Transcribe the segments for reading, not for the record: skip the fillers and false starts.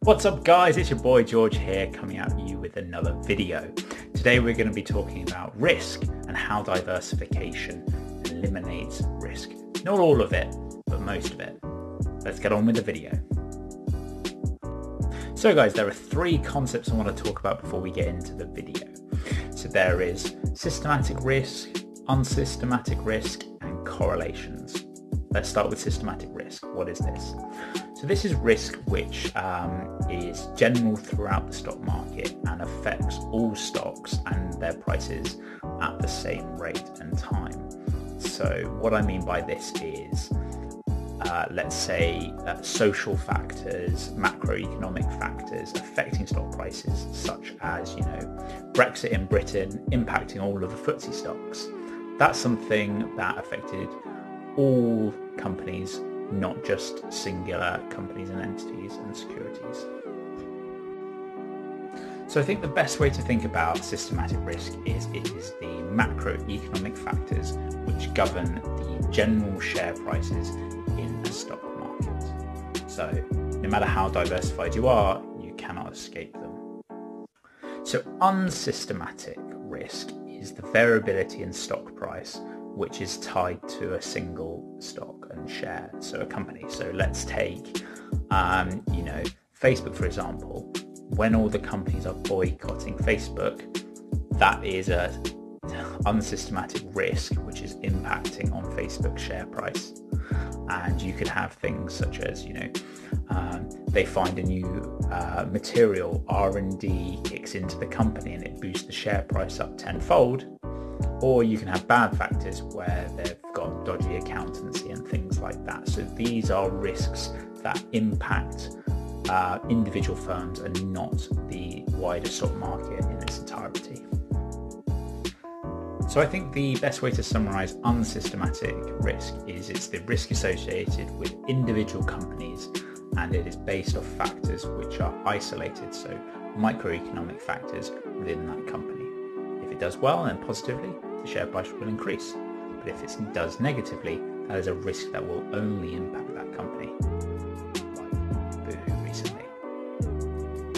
What's up guys, it's your boy George here coming at you with another video. Today we're going to be talking about risk and how diversification eliminates risk. Not all of it, but most of it. Let's get on with the video. So guys, there are three concepts I want to talk about before we get into the video. So there is systematic risk, unsystematic risk, and correlations. Let's start with systematic risk. What is this? So this is risk which is general throughout the stock market and affects all stocks and their prices at the same rate and time. So what I mean by this is, let's say social factors, macroeconomic factors affecting stock prices, such as, Brexit in Britain impacting all of the FTSE stocks. That's something that affected all companies, not just singular companies and entities and securities. So I think the best way to think about systematic risk is it is the macroeconomic factors which govern the general share prices in the stock market. So no matter how diversified you are, you cannot escape them. So unsystematic risk is the variability in stock price which is tied to a single stock and share, so a company. So let's take, Facebook for example. When all the companies are boycotting Facebook, that is a unsystematic risk which is impacting on Facebook's share price. And you could have things such as, they find a new material, R&D kicks into the company and it boosts the share price up tenfold. Or you can have bad factors where they've got dodgy accountancy and things like that. So these are risks that impact individual firms and not the wider stock market in its entirety. So I think the best way to summarize unsystematic risk is it's the risk associated with individual companies, and it is based off factors which are isolated, so microeconomic factors within that company. If it does well and positively, the share price will increase. But if it does negatively, that is a risk that will only impact that company. Like Boohoo recently.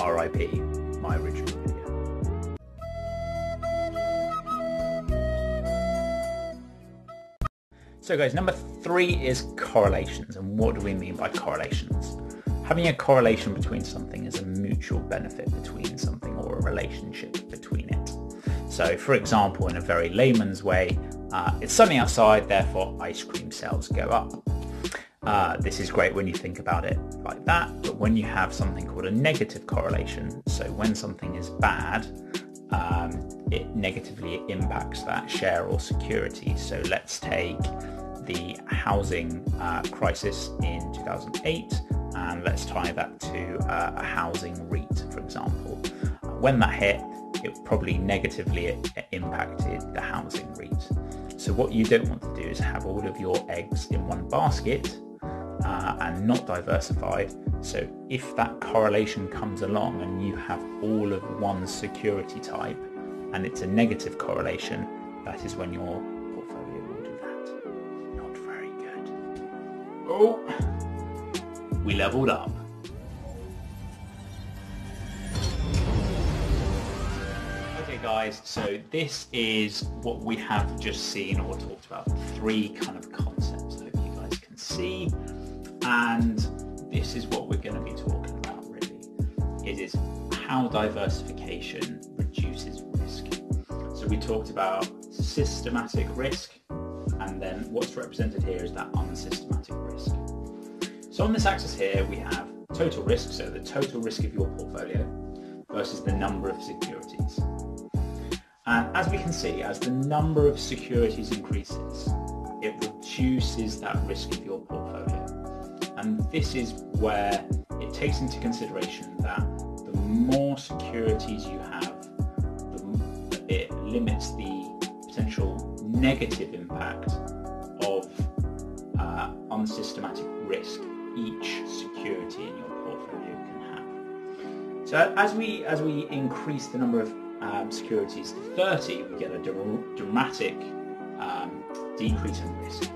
RIP, my original video. So guys, number 3 is correlations. And what do we mean by correlations? Having a correlation between something is a mutual benefit between something or a relationship between it. So for example, in a very layman's way, it's sunny outside, therefore ice cream sales go up. This is great when you think about it like that, but when you have something called a negative correlation, so when something is bad, it negatively impacts that share or security. So let's take the housing crisis in 2008 and let's tie that to a housing REIT, for example. When that hit, it probably negatively impacted the housing REIT. So what you don't want to do is have all of your eggs in one basket and not diversified. So if that correlation comes along and you have all of one security type and it's a negative correlation, that is when your portfolio will do that. Not very good. Oh, we leveled up. Guys, so this is what we have just seen or talked about, 3 kind of concepts. I hope you guys can see, and this is what we're going to be talking about really. It is how diversification reduces risk. So we talked about systematic risk, and then what's represented here is that unsystematic risk. So on this axis here we have total risk, so the total risk of your portfolio versus the number of securities. And as we can see, as the number of securities increases, it reduces that risk of your portfolio. And this is where it takes into consideration that the more securities you have, it limits the potential negative impact of unsystematic risk each security in your portfolio can have. So as we increase the number of securities to 30, we get a dramatic decrease in risk.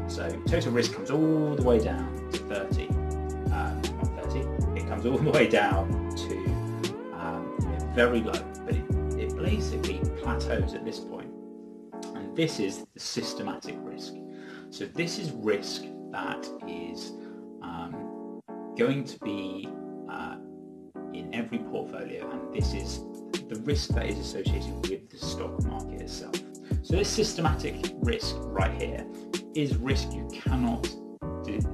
So total risk comes all the way down to 30. Not 30, it comes comes all the way down to very low, but it basically plateaus at this point. And this is the systematic risk. So this is risk that is going to be in every portfolio, and this is the risk that is associated with the stock market itself. So this systematic risk right here is risk you cannot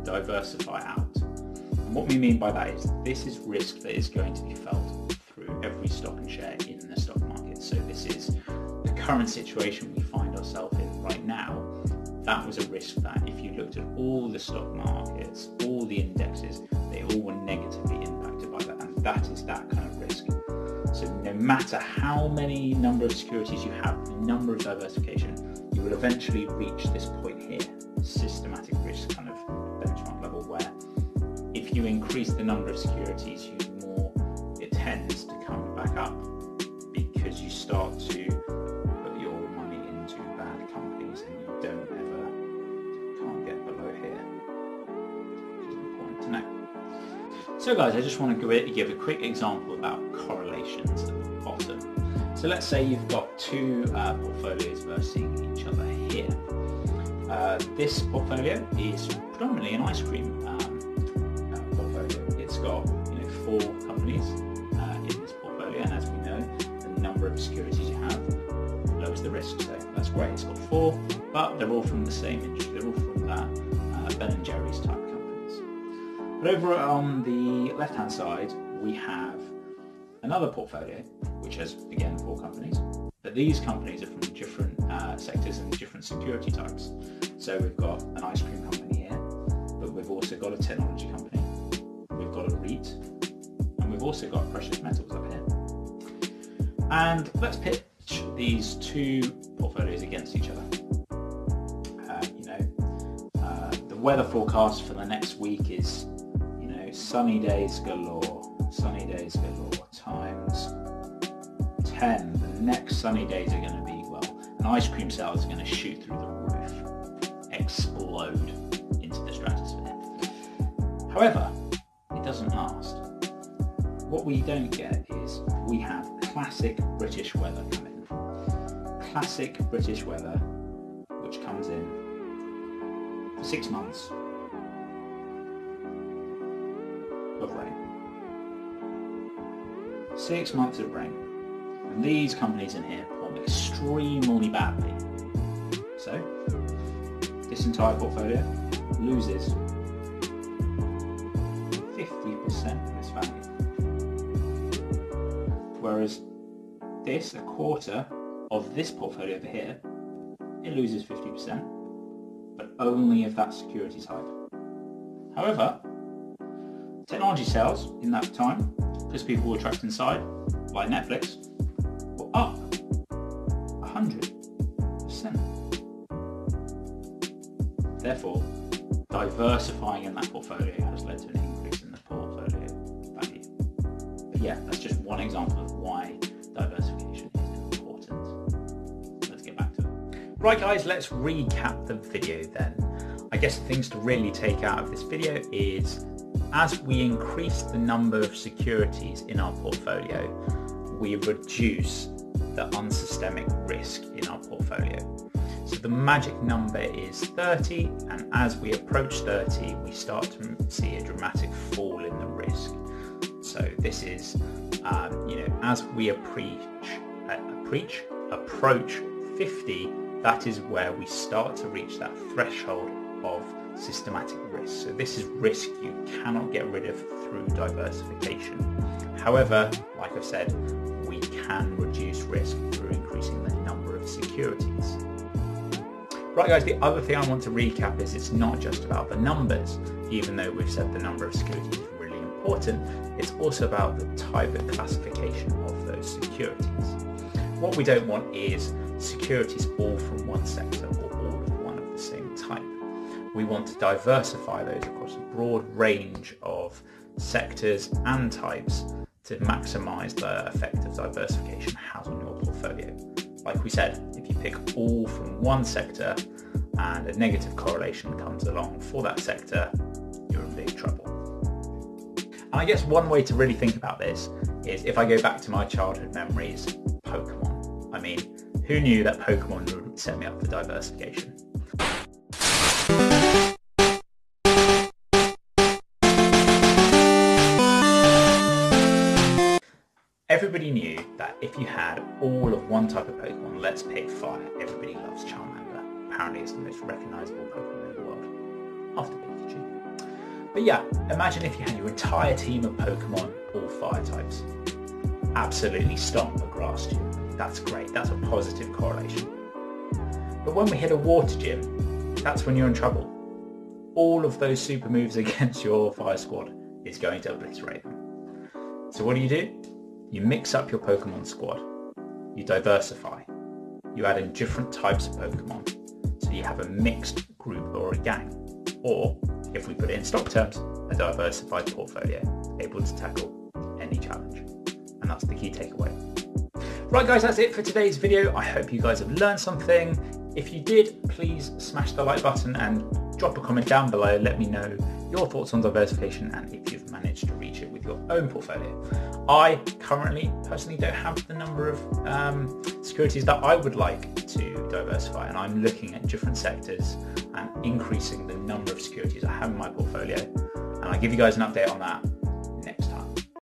diversify out. And what we mean by that is this is risk that is going to be felt through every stock and share in the stock market. So this is the current situation we find ourselves in right now. That was a risk that if you looked at all the stock markets, all the indexes, they all were negatively impacted by that, and that is that kind of risk. So no matter how many number of securities you have, the number of diversification, you will eventually reach this point here, systematic risk kind of benchmark level, where if you increase the number of securities, it tends to come back up because you start to put your money into bad companies and you can't get below here, which is important to know. So guys, I just want to give a quick example about correlations at the bottom. So let's say you've got two portfolios versing each other here. This portfolio is predominantly an ice cream portfolio. It's got 4 companies in this portfolio, and as we know, the number of securities you have lowers the risk. So that's great. It's got 4, but they're all from the same industry. They're all from Ben and Jerry's type companies. But over on the left-hand side, we have another portfolio, which has, again, 4 companies. But these companies are from different sectors and different security types. So we've got an ice cream company here, but we've also got a technology company. We've got a REIT, and we've also got precious metals up here. And let's pitch these 2 portfolios against each other. The weather forecast for the next week is sunny days galore times 10. The next sunny days are going to be, an ice cream sales are going to shoot through the roof, explode into the stratosphere. However, it doesn't last. What we don't get is we have classic British weather coming. Classic British weather, which comes in for 6 months of rain. 6 months of rain. And these companies in here perform extremely badly. So, this entire portfolio loses 50% of its value. Whereas this, a quarter of this portfolio over here, it loses 50%, but only if that security type. However, technology sales in that time, because people were trapped inside, like Netflix, were up 100%. Therefore, diversifying in that portfolio has led to an increase in the portfolio value. But yeah, that's just one example of why diversification is important. Let's get back to it. Right guys, let's recap the video then. I guess the things to really take out of this video is, as we increase the number of securities in our portfolio, we reduce the unsystemic risk in our portfolio. So the magic number is 30, and as we approach 30, we start to see a dramatic fall in the risk. So this is, as we approach 50, that is where we start to reach that threshold of systematic risk. So this is risk you cannot get rid of through diversification. However, like I've said, we can reduce risk through increasing the number of securities. Right guys, the other thing I want to recap is it's not just about the numbers. Even though we've said the number of securities is really important, it's also about the type of classification of those securities. What we don't want is securities all from one sector or all of one of the same type. We want to diversify those across a broad range of sectors and types to maximize the effect of diversification has on your portfolio. Like we said, if you pick all from one sector and a negative correlation comes along for that sector, you're in big trouble. I guess one way to really think about this is if I go back to my childhood memories, Pokemon. I mean, who knew that Pokemon would set me up for diversification? Everybody knew that if you had all of one type of Pokemon, let's pick fire, everybody loves Charmander. Apparently it's the most recognisable Pokemon in the world, after Pikachu. But yeah, imagine if you had your entire team of Pokemon, all fire types. Absolutely stomp a grass gym. That's great, that's a positive correlation. But when we hit a water gym, that's when you're in trouble. All of those super moves against your fire squad is going to obliterate them. So what do? You mix up your Pokemon squad. You diversify. You add in different types of Pokemon. So you have a mixed group or a gang. Or, if we put it in stock terms, a diversified portfolio, able to tackle any challenge. And that's the key takeaway. Right guys, that's it for today's video. I hope you guys have learned something. If you did, please smash the like button and drop a comment down below. Let me know your thoughts on diversification and if you've managed to reach it with your own portfolio. I currently, personally, don't have the number of securities that I would like to diversify, and I'm looking at different sectors and increasing the number of securities I have in my portfolio. And I'll give you guys an update on that